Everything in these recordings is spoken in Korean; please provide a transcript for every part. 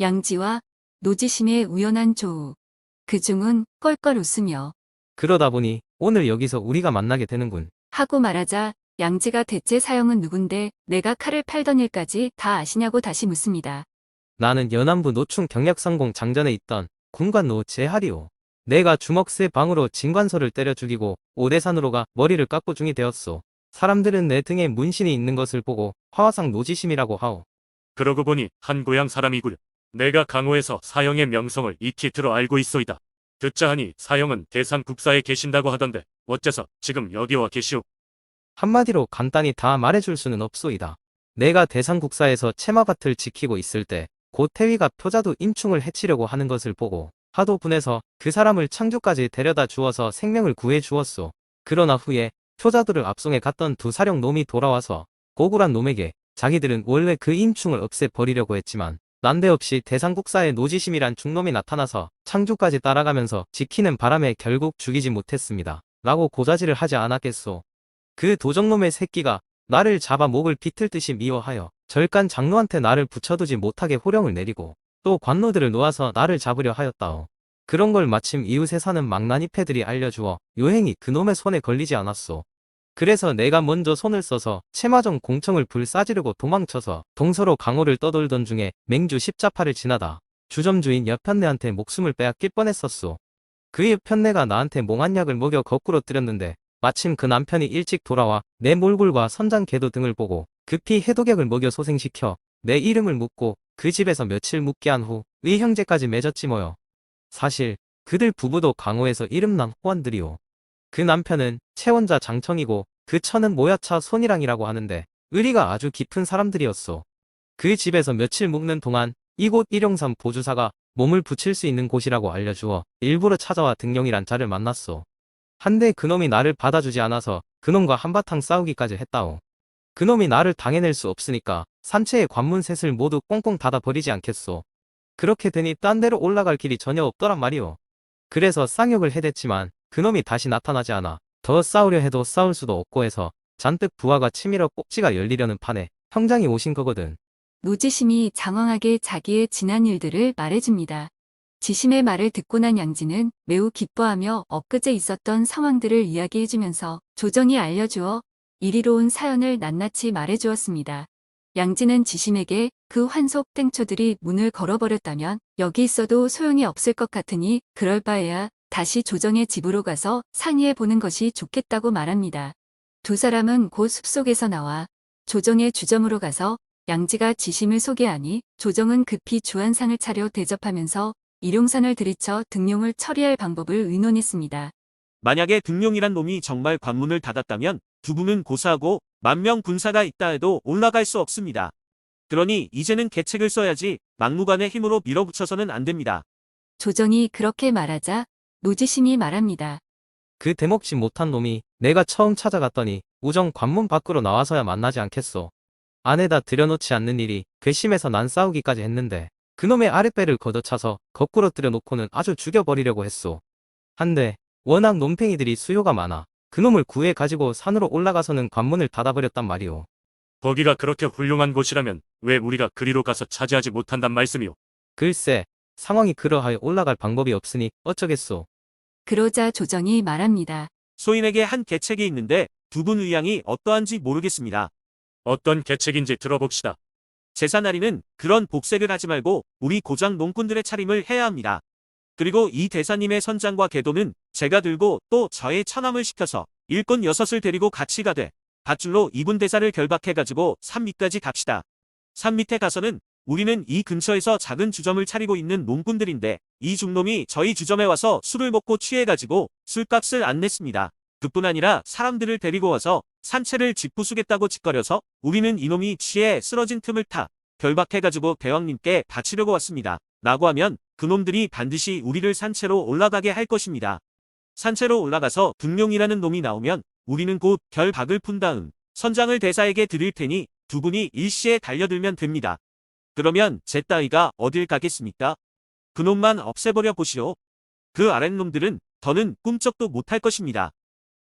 양지와 노지심의 우연한 조우. 그중은 껄껄 웃으며 그러다 보니 오늘 여기서 우리가 만나게 되는군. 하고 말하자 양지가 대체 사형은 누군데 내가 칼을 팔던 일까지 다 아시냐고 다시 묻습니다. 나는 연안부 노충 경략성공 장전에 있던 군관노 제하리오. 내가 주먹새 방으로 진관서를 때려 죽이고 오대산으로 가 머리를 깎고 중이 되었소. 사람들은 내 등에 문신이 있는 것을 보고 화화상 노지심이라고 하오. 그러고 보니 한 고향 사람이구려. 내가 강호에서 사형의 명성을 익히 들어 알고 있소이다. 듣자 하니 사형은 대산국사에 계신다고 하던데 어째서 지금 여기 와 계시오? 한마디로 간단히 다 말해줄 수는 없소이다. 내가 대산국사에서 채마밭을 지키고 있을 때 고태위가 표자도 인충을 해치려고 하는 것을 보고 하도 분해서 그 사람을 창주까지 데려다 주어서 생명을 구해 주었소. 그러나 후에 표자들을 압송해 갔던 두 사령 놈이 돌아와서 고굴한 놈에게 자기들은 원래 그 인충을 없애버리려고 했지만 난데없이 대산국사의 노지심이란 중놈이 나타나서 창주까지 따라가면서 지키는 바람에 결국 죽이지 못했습니다. 라고 고자질을 하지 않았겠소. 그 도적놈의 새끼가 나를 잡아 목을 비틀듯이 미워하여 절간 장로한테 나를 붙여두지 못하게 호령을 내리고 또 관노들을 놓아서 나를 잡으려 하였다오. 그런 걸 마침 이웃에 사는 망나니 패들이 알려주어 요행이 그놈의 손에 걸리지 않았소. 그래서 내가 먼저 손을 써서 채마정 공청을 불사지르고 도망쳐서 동서로 강호를 떠돌던 중에 맹주 십자파를 지나다 주점주인 여편네한테 목숨을 빼앗길 뻔했었소. 그 여편네가 나한테 몽한약을 먹여 거꾸로 뜨렸는데 마침 그 남편이 일찍 돌아와 내 몰골과 선장궤도 등을 보고 급히 해독약을 먹여 소생시켜 내 이름을 묻고 그 집에서 며칠 묵게 한 후 의형제까지 맺었지 뭐요. 사실 그들 부부도 강호에서 이름난 호환들이오. 그 남편은 채원자 장청이고 그 처는 모야차 손이랑이라고 하는데 의리가 아주 깊은 사람들이었소. 그 집에서 며칠 묵는 동안 이곳 일용산 보주사가 몸을 붙일 수 있는 곳이라고 알려주어 일부러 찾아와 등용이란 자를 만났소. 한데 그놈이 나를 받아주지 않아서 그놈과 한바탕 싸우기까지 했다오. 그놈이 나를 당해낼 수 없으니까 산채의 관문 셋을 모두 꽁꽁 닫아버리지 않겠소. 그렇게 되니 딴 데로 올라갈 길이 전혀 없더란 말이오. 그래서 쌍욕을 해댔지만 그놈이 다시 나타나지 않아 더 싸우려 해도 싸울 수도 없고 해서 잔뜩 부하가 치밀어 꼭지가 열리려는 판에 형장이 오신 거거든. 노지심이 장황하게 자기의 지난 일들을 말해줍니다. 지심의 말을 듣고 난 양지는 매우 기뻐하며 엊그제 있었던 상황들을 이야기해주면서 조정이 알려주어 이리로운 사연을 낱낱이 말해주었습니다. 양지는 지심에게 그 환속 땡초들이 문을 걸어버렸다면 여기 있어도 소용이 없을 것 같으니 그럴 바에야 다시 조정의 집으로 가서 상의해보는 것이 좋겠다고 말합니다. 두 사람은 곧 숲속에서 나와 조정의 주점으로 가서 양지가 지심을 소개하니 조정은 급히 주안상을 차려 대접하면서 일용산을 들이쳐 등용을 처리할 방법을 의논했습니다. 만약에 등용이란 놈이 정말 관문을 닫았다면 두부는 고사하고 만명 군사가 있다 해도 올라갈 수 없습니다. 그러니 이제는 계책을 써야지 막무가내 힘으로 밀어붙여서는 안 됩니다. 조정이 그렇게 말하자 노지심이 말합니다. 그 대먹지 못한 놈이 내가 처음 찾아갔더니 우정 관문 밖으로 나와서야 만나지 않겠소. 안에다 들여놓지 않는 일이 괘씸해서 난 싸우기까지 했는데 그놈의 아랫배를 걷어차서 거꾸로 들여놓고는 아주 죽여버리려고 했소. 한데 워낙 놈팽이들이 수요가 많아 그놈을 구해 가지고 산으로 올라가서는 관문을 닫아버렸단 말이오. 거기가 그렇게 훌륭한 곳이라면 왜 우리가 그리로 가서 차지하지 못한단 말씀이오? 글쎄 상황이 그러하여 올라갈 방법이 없으니 어쩌겠소. 그러자 조정이 말합니다. 소인에게 한 계책이 있는데 두 분 의향이 어떠한지 모르겠습니다. 어떤 계책인지 들어봅시다. 제사날이는 그런 복색을 하지 말고 우리 고장 농꾼들의 차림을 해야 합니다. 그리고 이 대사님의 선장과 궤도는 제가 들고 또 저의 처남을 시켜서 일꾼 6을 데리고 같이 가되 밧줄로 이분 대사를 결박해가지고 산 밑까지 갑시다. 산 밑에 가서는 우리는 이 근처에서 작은 주점을 차리고 있는 농꾼들인데 이 중놈이 저희 주점에 와서 술을 먹고 취해가지고 술값을 안 냈습니다. 그뿐 아니라 사람들을 데리고 와서 산채를 짚부수겠다고 짓거려서 우리는 이놈이 취해 쓰러진 틈을 타 결박해가지고 대왕님께 바치려고 왔습니다. 라고 하면 그놈들이 반드시 우리를 산채로 올라가게 할 것입니다. 산채로 올라가서 등용이라는 놈이 나오면 우리는 곧 결박을 푼 다음 선장을 대사에게 드릴 테니 두 분이 일시에 달려들면 됩니다. 그러면 제 따위가 어딜 가겠습니까? 그놈만 없애버려 보시오. 그 아랫놈들은 더는 꿈쩍도 못할 것입니다.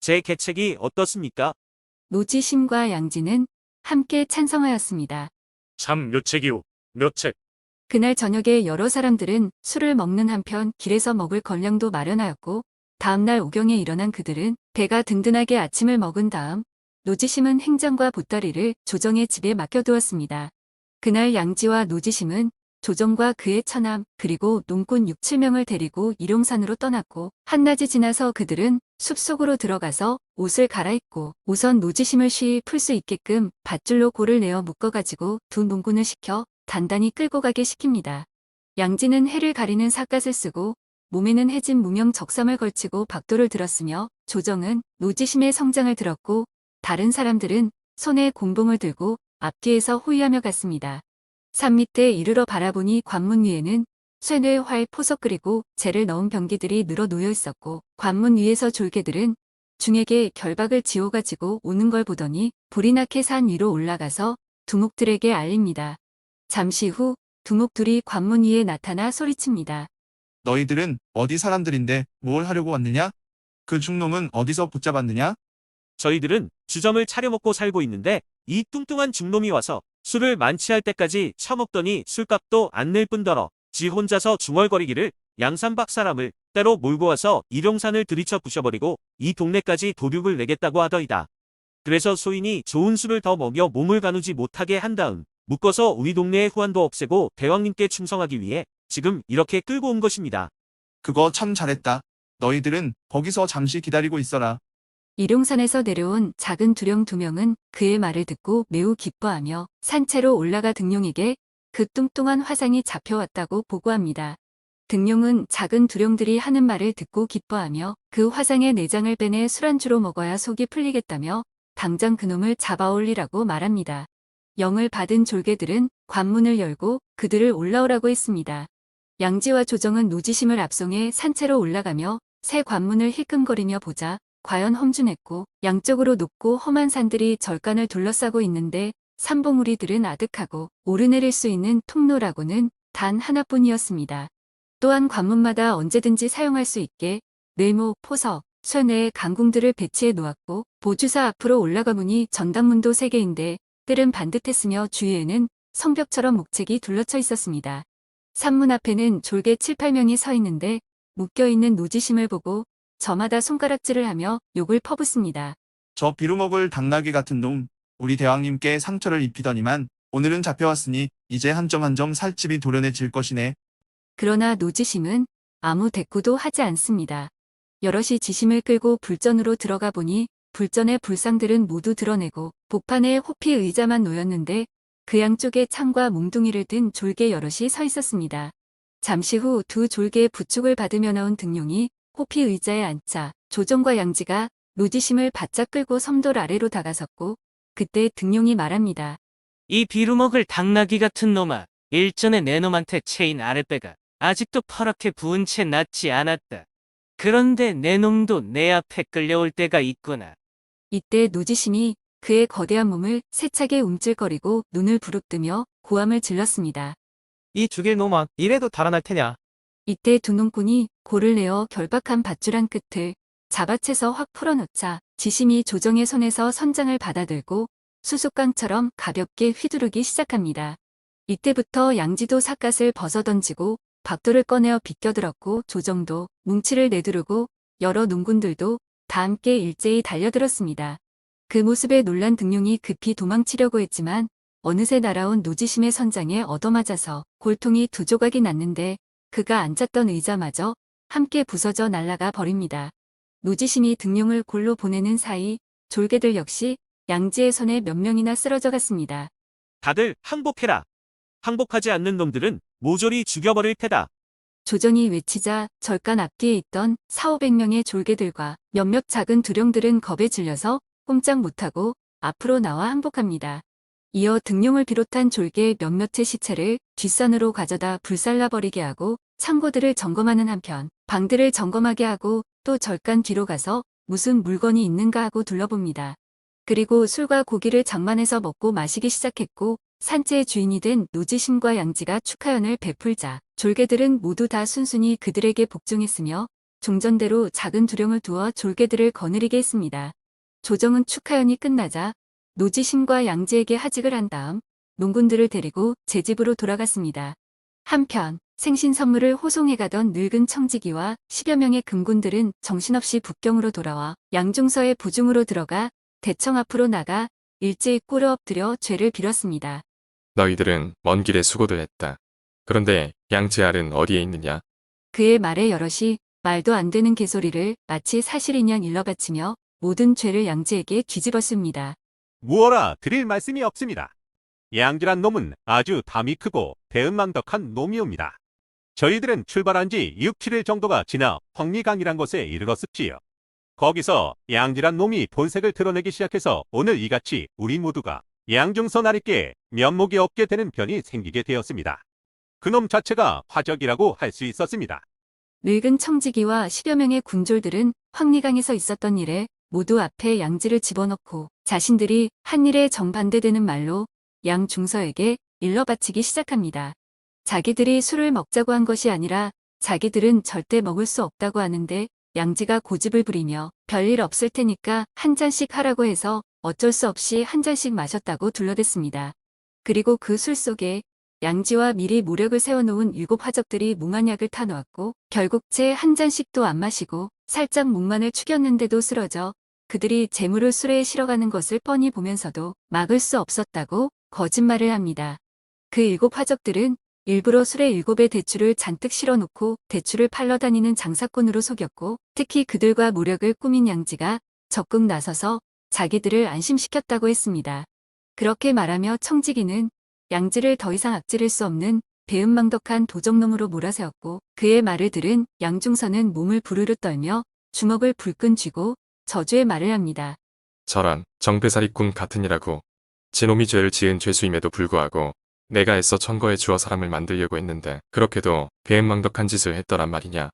제 계책이 어떻습니까? 노지심과 양지는 함께 찬성하였습니다. 참 묘책이오. 묘책. 그날 저녁에 여러 사람들은 술을 먹는 한편 길에서 먹을 건량도 마련하였고 다음날 오경에 일어난 그들은 배가 든든하게 아침을 먹은 다음 노지심은 행장과 보따리를 조정의 집에 맡겨두었습니다. 그날 양지와 노지심은 조정과 그의 처남 그리고 농꾼 6, 7명을 데리고 일용산으로 떠났고 한낮이 지나서 그들은 숲속으로 들어가서 옷을 갈아입고 우선 노지심을 쉬이 풀 수 있게끔 밧줄로 골을 내어 묶어가지고 두 농꾼을 시켜 단단히 끌고 가게 시킵니다. 양지는 해를 가리는 삿갓을 쓰고 몸에는 해진 무명 적삼을 걸치고 박도를 들었으며 조정은 노지심의 성장을 들었고 다른 사람들은 손에 곤봉을 들고 앞뒤에서 호위하며 갔습니다. 산 밑에 이르러 바라보니 관문 위에는 쇠뇌 활 포석 그리고 재를 넣은 병기들이 늘어 놓여 있었고 관문 위에서 졸개들은 중에게 결박을 지어가지고 오는 걸 보더니 불이 나게 산 위로 올라가서 두목들에게 알립니다. 잠시 후 두목 둘이 관문 위에 나타나 소리칩니다. 너희들은 어디 사람들인데 뭘 하려고 왔느냐? 그 중놈은 어디서 붙잡았느냐? 저희들은 주점을 차려먹고 살고 있는데 이 뚱뚱한 중놈이 와서 술을 만취할 때까지 처먹더니 술값도 안 낼 뿐더러 지 혼자서 중얼거리기를 양산박 사람을 때로 몰고 와서 일용산을 들이쳐 부셔버리고 이 동네까지 도륙을 내겠다고 하더이다. 그래서 소인이 좋은 술을 더 먹여 몸을 가누지 못하게 한 다음 묶어서 우리 동네의 후환도 없애고 대왕님께 충성하기 위해 지금 이렇게 끌고 온 것입니다. 그거 참 잘했다. 너희들은 거기서 잠시 기다리고 있어라. 일용산에서 내려온 작은 두령 2명은 그의 말을 듣고 매우 기뻐하며 산채로 올라가 등용에게 그 뚱뚱한 화상이 잡혀왔다고 보고합니다. 등용은 작은 두령들이 하는 말을 듣고 기뻐하며 그 화상의 내장을 빼내 술안주로 먹어야 속이 풀리겠다며 당장 그놈을 잡아올리라고 말합니다. 영을 받은 졸개들은 관문을 열고 그들을 올라오라고 했습니다. 양지와 조정은 노지심을 앞송해 산채로 올라가며 새 관문을 힐끔거리며 보자 과연 험준했고 양쪽으로 높고 험한 산들이 절간을 둘러싸고 있는데 산봉우리들은 아득하고 오르내릴 수 있는 통로라고는 단 하나뿐이었습니다. 또한 관문마다 언제든지 사용할 수 있게 네모, 포석, 쇠뇌의 강궁들을 배치해 놓았고 보주사 앞으로 올라가 보니 전당문도 3개인데 뜰은 반듯했으며 주위에는 성벽처럼 목책이 둘러쳐 있었습니다. 산문 앞에는 졸개 7, 8명이 서 있는데 묶여있는 노지심을 보고 저마다 손가락질을 하며 욕을 퍼붓습니다. 저 비루먹을 당나귀 같은 놈, 우리 대왕님께 상처를 입히더니만 오늘은 잡혀왔으니 이제 한 점 한 점 살집이 도려내질 것이네. 그러나 노지심은 아무 대꾸도 하지 않습니다. 여럿이 지심을 끌고 불전으로 들어가 보니 불전의 불상들은 모두 드러내고 복판에 호피 의자만 놓였는데 그 양쪽에 창과 몽둥이를 든 졸개 여럿이 서 있었습니다. 잠시 후 두 졸개의 부축을 받으며 나온 등용이 호피 의자에 앉자 조정과 양지가 노지심을 바짝 끌고 섬돌 아래로 다가섰고 그때 등용이 말합니다. 이 비루먹을 당나귀 같은 놈아, 일전에 내 놈한테 채인 아랫배가 아직도 퍼렇게 부은 채 낫지 않았다. 그런데 내 놈도 내 앞에 끌려올 때가 있구나. 이때 노지심이 그의 거대한 몸을 세차게 움찔거리고 눈을 부릅뜨며 고함을 질렀습니다. 이 죽일 놈아, 이래도 달아날 테냐? 이때 두 농꾼이 골을 내어 결박한 밧줄 한 끝을 잡아채서 확 풀어놓자 지심이 조정의 손에서 선장을 받아들고 수수깡처럼 가볍게 휘두르기 시작합니다. 이때부터 양지도 삿갓을 벗어던지고 박도를 꺼내어 비껴들었고 조정도 뭉치를 내두르고 여러 농군들도 다 함께 일제히 달려들었습니다. 그 모습에 놀란 등용이 급히 도망치려고 했지만 어느새 날아온 노지심의 선장에 얻어맞아서 골통이 2조각이 났는데 그가 앉았던 의자마저 함께 부서져 날아가 버립니다. 노지심이 등용을 골로 보내는 사이 졸개들 역시 양지의 손에 몇 명이나 쓰러져 갔습니다. 다들 항복해라. 항복하지 않는 놈들은 모조리 죽여버릴 테다. 조정이 외치자 절간 앞뒤에 있던 4,500명의 졸개들과 몇몇 작은 두령들은 겁에 질려서 꼼짝 못하고 앞으로 나와 항복합니다. 이어 등용을 비롯한 졸개 몇몇의 시체를 뒷산으로 가져다 불살라버리게 하고 창고들을 점검하는 한편 방들을 점검하게 하고 또 절간 뒤로 가서 무슨 물건이 있는가 하고 둘러봅니다. 그리고 술과 고기를 장만해서 먹고 마시기 시작했고 산채의 주인이 된 노지심과 양지가 축하연을 베풀자 졸개들은 모두 다 순순히 그들에게 복종했으며 종전대로 작은 두령을 두어 졸개들을 거느리게 했습니다. 조정은 축하연이 끝나자 노지심과 양지에게 하직을 한 다음 농군들을 데리고 제 집으로 돌아갔습니다. 한편 생신 선물을 호송해가던 늙은 청지기와 10여 명의 금군들은 정신없이 북경으로 돌아와 양중서의 부중으로 들어가 대청 앞으로 나가 일제히 꿇어 엎드려 죄를 빌었습니다. 너희들은 먼 길에 수고를 했다. 그런데 양지알은 어디에 있느냐? 그의 말에 여럿이 말도 안 되는 개소리를 마치 사실인 양 일러바치며 모든 죄를 양지에게 뒤집었습니다. 무어라 드릴 말씀이 없습니다. 양지란 놈은 아주 담이 크고 대은망덕한 놈이옵니다. 저희들은 출발한 지 6, 7일 정도가 지나 황리강이란 곳에 이르렀었지요. 거기서 양지란 놈이 본색을 드러내기 시작해서 오늘 이같이 우리 모두가 양중서 나리께 면목이 없게 되는 변이 생기게 되었습니다. 그놈 자체가 화적이라고 할 수 있었습니다. 늙은 청지기와 10여 명의 군졸들은 황리강에서 있었던 일에 모두 앞에 양지를 집어넣고 자신들이 한 일에 정반대되는 말로 양중서에게 일러바치기 시작합니다. 자기들이 술을 먹자고 한 것이 아니라 자기들은 절대 먹을 수 없다고 하는데 양지가 고집을 부리며 별일 없을 테니까 한 잔씩 하라고 해서 어쩔 수 없이 한 잔씩 마셨다고 둘러댔습니다. 그리고 그 술 속에 양지와 미리 모력을 세워놓은 7 화적들이 몽환약을 타놓았고 결국 채 한 잔씩도 안 마시고 살짝 목만을 축였는데도 쓰러져 그들이 재물을 술에 실어가는 것을 뻔히 보면서도 막을 수 없었다고 거짓말을 합니다. 그 7 화적들은 일부러 술에 7의 대추를 잔뜩 실어놓고 대추를 팔러 다니는 장사꾼으로 속였고 특히 그들과 모력을 꾸민 양지가 적극 나서서 자기들을 안심시켰다고 했습니다. 그렇게 말하며 청지기는 양지를 더 이상 악질릴 수 없는 배은망덕한 도적놈으로 몰아세웠고 그의 말을 들은 양중서는 몸을 부르르 떨며 주먹을 불끈 쥐고 저주의 말을 합니다. 저런 정배사리꾼 같으니라고. 제놈이 죄를 지은 죄수임에도 불구하고 내가 애써 천거해 주어 사람을 만들려고 했는데 그렇게도 배은망덕한 짓을 했더란 말이냐.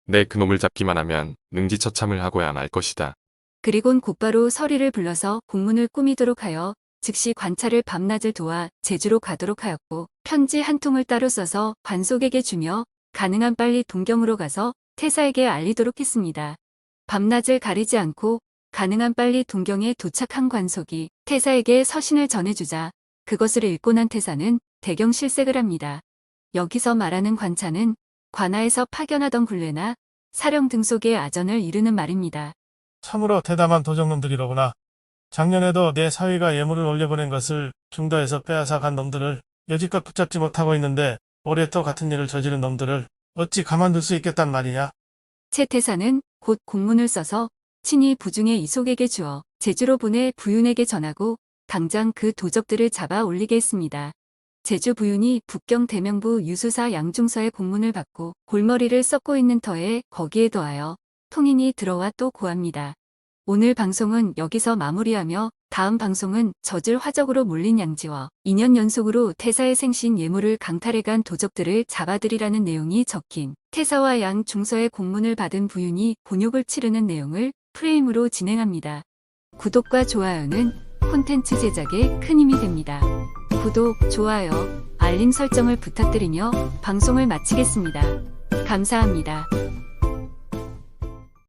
내 그놈을 잡기만 하면 능지처참을 하고야 말 것이다. 그리곤 곧바로 서리를 불러서 공문을 꾸미도록 하여 즉시 관찰을 밤낮을 도와 제주로 가도록 하였고 편지 한 통을 따로 써서 관속에게 주며 가능한 빨리 동경으로 가서 태사에게 알리도록 했습니다. 밤낮을 가리지 않고 가능한 빨리 동경에 도착한 관속이 태사에게 서신을 전해주자 그것을 읽고 난 태사는 대경실색을 합니다. 여기서 말하는 관차는 관하에서 파견하던 굴레나 사령 등 속의 아전을 이르는 말입니다. 참으로 대담한 도적놈들이로구나. 작년에도 내 사위가 예물을 올려보낸 것을 중도에서 빼앗아 간 놈들을 여지껏 붙잡지 못하고 있는데 올해 또 같은 일을 저지른 놈들을 어찌 가만둘 수 있겠단 말이냐. 최 태사는 곧 공문을 써서 친히 부중에 이속에게 주어 제주로 보내 부윤에게 전하고 당장 그 도적들을 잡아 올리게 했습니다. 제주 부윤이 북경 대명부 유수사 양중서의 공문을 받고 골머리를 썩고 있는 터에 거기에 더하여 통인이 들어와 또 고합니다. 오늘 방송은 여기서 마무리하며 다음 방송은 젖을 화적으로 몰린 양지와 2년 연속으로 태사의 생신 예물을 강탈해간 도적들을 잡아들이라는 내용이 적힌 태사와 양중서의 공문을 받은 부윤이 곤욕을 치르는 내용을 프레임으로 진행합니다. 구독과 좋아요는 콘텐츠 제작에 큰 힘이 됩니다. 구독, 좋아요, 알림 설정을 부탁드리며 방송을 마치겠습니다. 감사합니다.